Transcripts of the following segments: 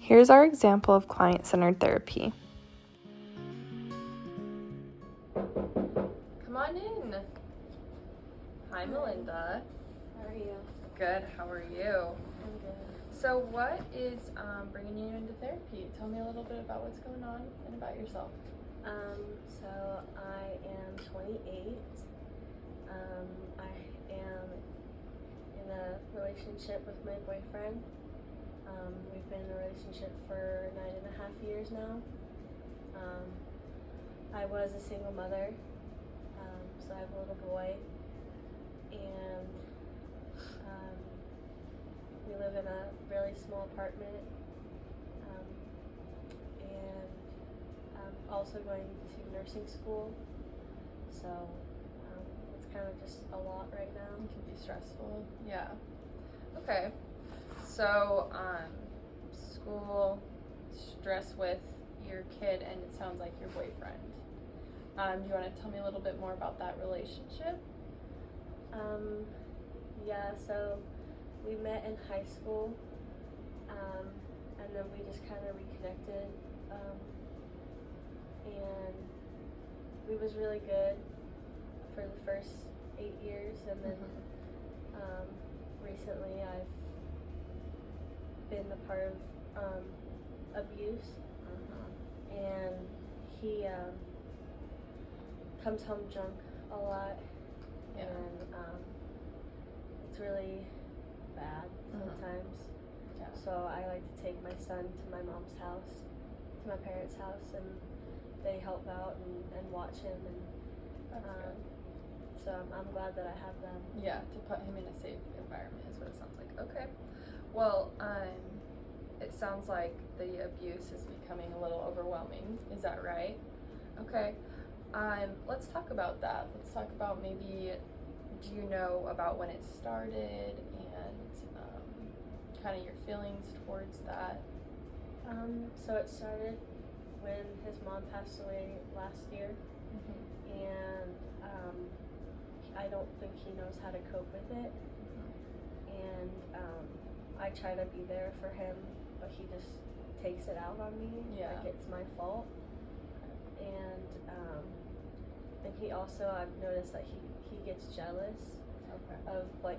Here's our example of client-centered therapy. Come on in. Hi, Melinda. How are you? Good. How are you? I'm good. So what is bringing you into therapy? Tell me a little bit about what's going on and about yourself. So I am 28. I am in a relationship with my boyfriend. We've been in a relationship for 9.5 years now. I was a single mother, so I have a little boy, and we live in a really small apartment, and I'm also going to nursing school, so it's kind of just a lot right now. It can be stressful. Yeah. Okay. So school, stress with your kid, and it sounds like your boyfriend. Do you want to tell me a little bit more about that relationship? Yeah, so we met in high school, and then we just kind of reconnected, and we was really good for the first 8 years, and then recently I've been a part of abuse, and he comes home drunk a lot, and it's really bad sometimes. Yeah. So I like to take my son to my mom's house, to my parents' house, and they help out and watch him, and That's good. so I'm glad that I have them. Yeah, to put him in a safe environment is what it sounds like. Okay. Well, it sounds like the abuse is becoming a little overwhelming. Is that right? Okay. Let's talk about that. Let's talk about maybe, do you know about when it started and kind of your feelings towards that? So it started when his mom passed away last year, and I don't think he knows how to cope with it, and I try to be there for him, but he just takes it out on me, like it's my fault, and he also, I've noticed that he gets jealous of like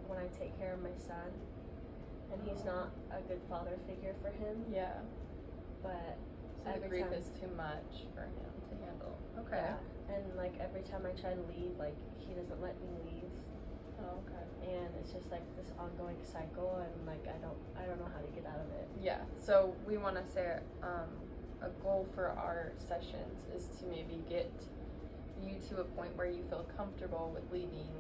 when I take care of my son, and he's not a good father figure for him. Yeah. But so the grief is too much for him to handle. Okay. Yeah. And like every time I try to leave, like he doesn't let me leave. Oh, okay. And it's just like this ongoing cycle, and like I don't know how to get out of it. Yeah. So we want to say a goal for our sessions is to maybe get you to a point where you feel comfortable with leaving,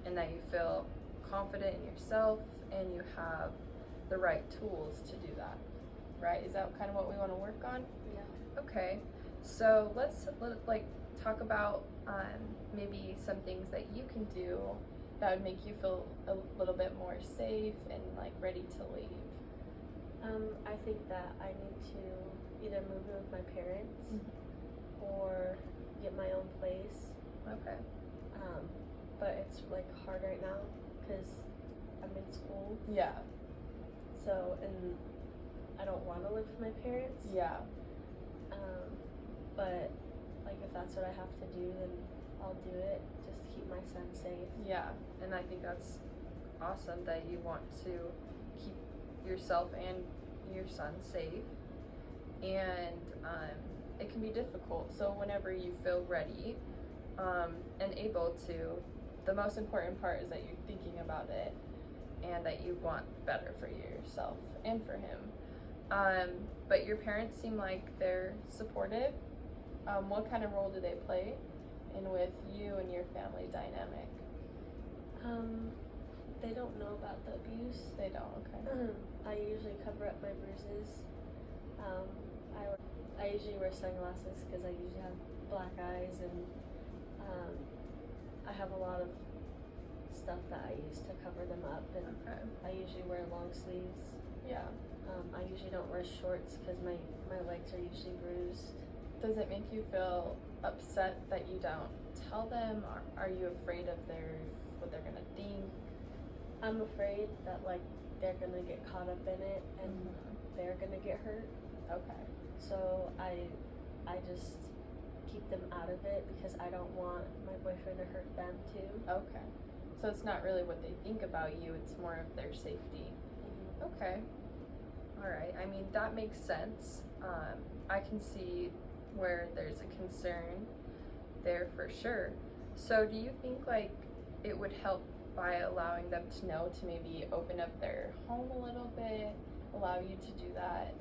and that you feel confident in yourself and you have the right tools to do that. Right? Is that kind of what we want to work on? Yeah. Okay. So let's talk about maybe some things that you can do that would make you feel a little bit more safe and like ready to leave. I think that I need to either move in with my parents or get my own place. Okay. But it's like hard right now because I'm in school. Yeah. So, and I don't want to live with my parents. Yeah. But like if that's what I have to do, then I'll do it just to keep my son safe. Yeah, and I think that's awesome that you want to keep yourself and your son safe. And it can be difficult. So whenever you feel ready and able to, the most important part is that you're thinking about it and that you want better for yourself and for him. But your parents seem like they're supportive. What kind of role do they play in with you and your family dynamic? They don't know about the abuse. They don't, okay. I usually cover up my bruises. I usually wear sunglasses because I usually have black eyes, and I have a lot of stuff that I use to cover them up, and I usually wear long sleeves. Yeah. I usually don't wear shorts because my legs are usually bruised. Does it make you feel upset that you don't tell them? Or are you afraid of what they're gonna think? I'm afraid that like they're gonna get caught up in it and they're gonna get hurt. Okay. So I just keep them out of it because I don't want my boyfriend to hurt them too. Okay. So it's not really what they think about you, it's more of their safety. Okay. All right. I mean, that makes sense. I can see where there's a concern there for sure. So do you think like it would help by allowing them to know to maybe open up their home a little bit, allow you to do that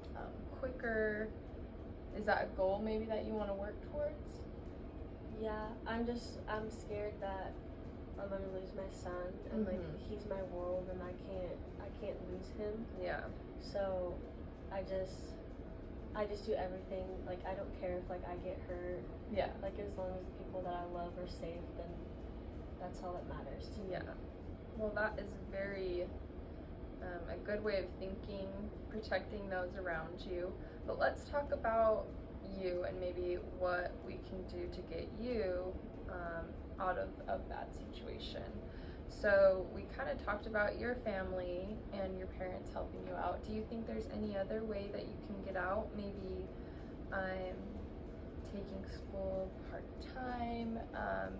quicker? Is that a goal maybe that you want to work towards? Yeah, I'm scared that I'm gonna lose my son and like he's my world and I can't lose him. Yeah. So I just do everything, like I don't care if like I get hurt. Yeah. Like as long as the people that I love are safe, then that's all that matters to me. Yeah. Well, that is very a good way of thinking, protecting those around you. But let's talk about you and maybe what we can do to get you out of that situation. So we kind of talked about your family and your parents helping you out. Do you think there's any other way that you can get out? Maybe taking school part-time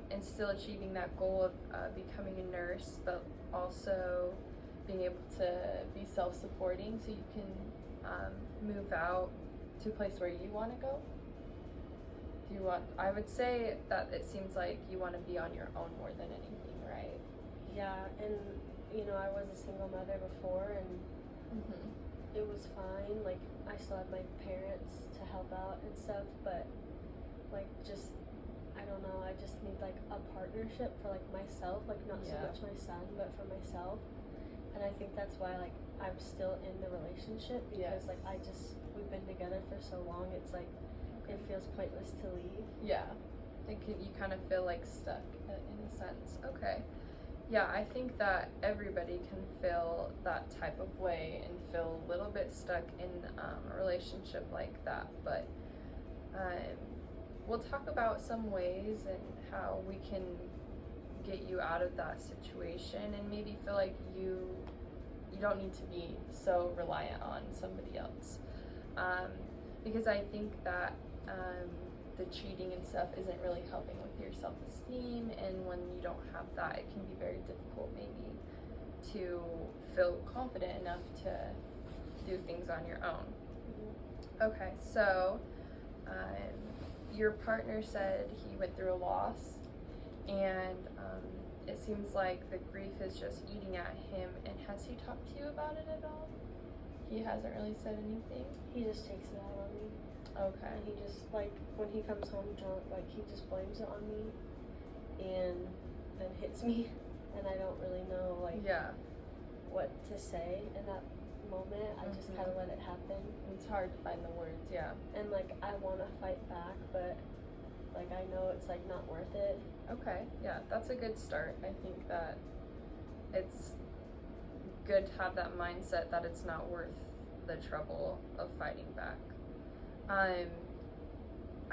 and still achieving that goal of becoming a nurse, but also being able to be self-supporting so you can move out to a place where you want to go? I would say that it seems like you want to be on your own more than anything, right? Yeah, and you know, I was a single mother before and it was fine. Like I still had my parents to help out and stuff, but like just I don't know, I just need like a partnership for like myself, like not so much my son, but for myself. And I think that's why like I'm still in the relationship because like we've been together for so long, it's like it feels pointless to leave. Yeah. You kind of feel like stuck in a sense. Okay. Yeah, I think that everybody can feel that type of way and feel a little bit stuck in a relationship like that. But we'll talk about some ways and how we can get you out of that situation and maybe feel like you don't need to be so reliant on somebody else. Because I think that the cheating and stuff isn't really helping with your self-esteem, and when you don't have that, it can be very difficult maybe to feel confident enough to do things on your own. Okay, so your partner said he went through a loss, and it seems like the grief is just eating at him. And has he talked to you about it at all? He hasn't really said anything? He just takes it out on me. Okay. And he just, like, when he comes home drunk, like, he just blames it on me and then hits me. And I don't really know, like, what to say in that moment. I just kind of let it happen. It's hard to find the words, yeah. And, like, I want to fight back, but, like, I know it's, like, not worth it. Okay, yeah, that's a good start. I think that it's good to have that mindset that it's not worth the trouble of fighting back.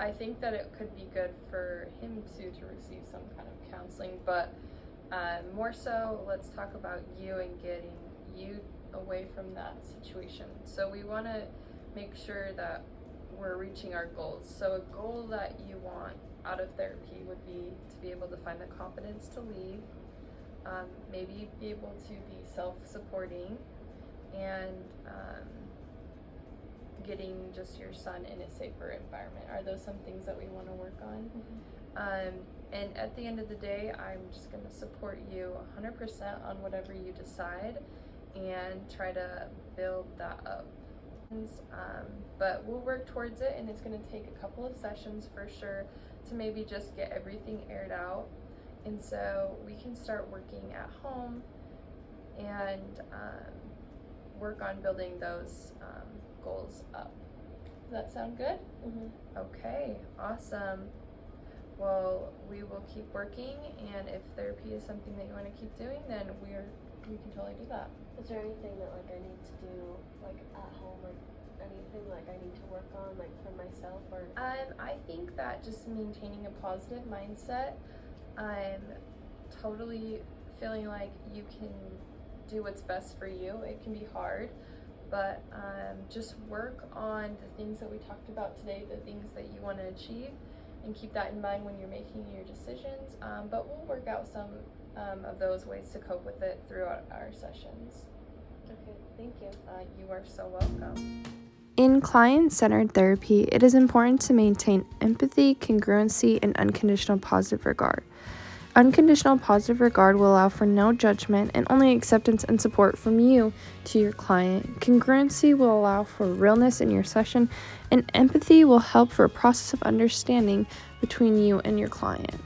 I think that it could be good for him too to receive some kind of counseling, but more so, let's talk about you and getting you away from that situation. So we want to make sure that we're reaching our goals. So a goal that you want out of therapy would be to be able to find the confidence to leave, maybe be able to be self-supporting, and getting just your son in a safer environment. Are those some things that we want to work on? And at the end of the day, I'm just going to support you 100% on whatever you decide and try to build that up. But we'll work towards it, and it's going to take a couple of sessions for sure to maybe just get everything aired out. And so we can start working at home and work on building those goals up. Does that sound good? Okay, awesome. Well, we will keep working, and if therapy is something that you want to keep doing, then we can totally do that. Is there anything that like I need to do like at home, or anything like I need to work on like for myself, or? I think that just maintaining a positive mindset, totally feeling like you can do what's best for you. It can be hard, but just work on the things that we talked about today, the things that you want to achieve, and keep that in mind when you're making your decisions. But we'll work out some of those ways to cope with it throughout our sessions. Okay, thank you. You are so welcome. In client-centered therapy, it is important to maintain empathy, congruency, and unconditional positive regard. Unconditional positive regard will allow for no judgment and only acceptance and support from you to your client. Congruency will allow for realness in your session, and empathy will help for a process of understanding between you and your client.